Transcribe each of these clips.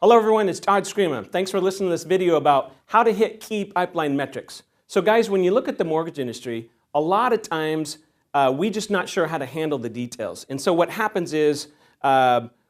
Hello everyone, it's Todd Screama. Thanks for listening to this video about how to hit key pipeline metrics. So guys, when you look at the mortgage industry, a lot of times we're just not sure how to handle the details. And so what happens is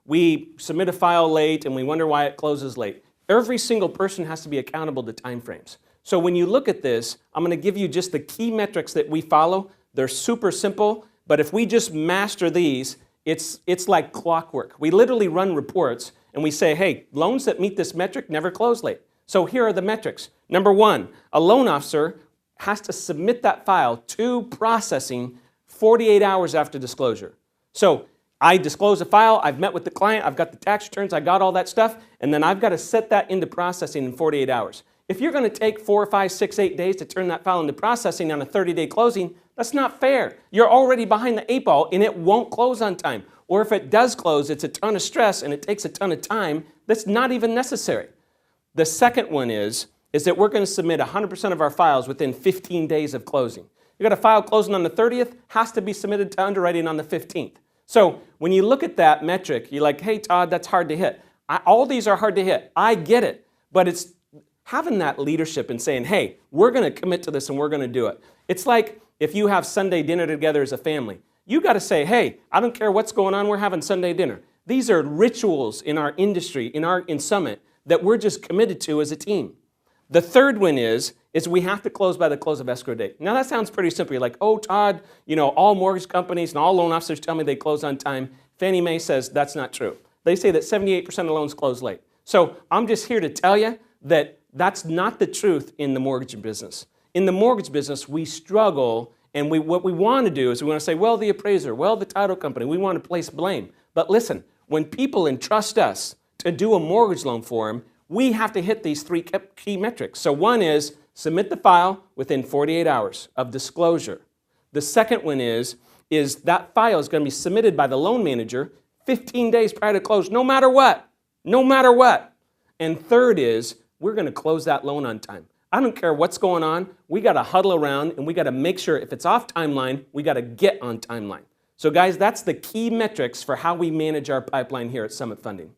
we submit a file late and we wonder why it closes late. Every single person has to be accountable to timeframes. So when you look at this, I'm going to give you just the key metrics that we follow. They're super simple, but if we just master these, it's like clockwork. We literally run reports and we say, hey, loans that meet this metric never close late. So here are the metrics. Number one, a loan officer has to submit that file to processing 48 hours after disclosure. So I disclose a file, I've met with the client, I've got the tax returns, I got all that stuff, and then I've got to set that into processing in 48 hours. If you're going to take 4, 5, 6, 8 days to turn that file into processing on a 30-day closing, that's not fair. You're already behind the 8 ball and it won't close on time. Or if it does close, it's a ton of stress and it takes a ton of time that's not even necessary. The second one is that we're going to submit 100% of our files within 15 days of closing. You got a file closing on the 30th, has to be submitted to underwriting on the 15th. So when you look at that metric, you're like, hey Todd, that's hard to hit. All these are hard to hit. I get it, but it's having that leadership and saying, hey, we're going to commit to this and we're going to do it. It's like if you have Sunday dinner together as a family. You got to say, hey, I don't care what's going on, we're having Sunday dinner. These are rituals in our industry, in Summit, that we're just committed to as a team. The third one is we have to close by the close of escrow date. Now that sounds pretty simple. You're like, oh Todd, all mortgage companies and all loan officers tell me they close on time. Fannie Mae says that's not true. They say that 78% of loans close late. So I'm just here to tell you that that's not the truth in the mortgage business. In the mortgage business, we struggle. And what we want to do is we want to say, well, the appraiser, well, the title company, we want to place blame. But listen, when people entrust us to do a mortgage loan for them, we have to hit these 3 key metrics. So one is submit the file within 48 hours of disclosure. The second one is that file is going to be submitted by the loan manager 15 days prior to close, no matter what. No matter what. And third is we're going to close that loan on time. I don't care what's going on. We got to huddle around and we got to make sure if it's off timeline, we got to get on timeline. So guys, that's the key metrics for how we manage our pipeline here at Summit Funding.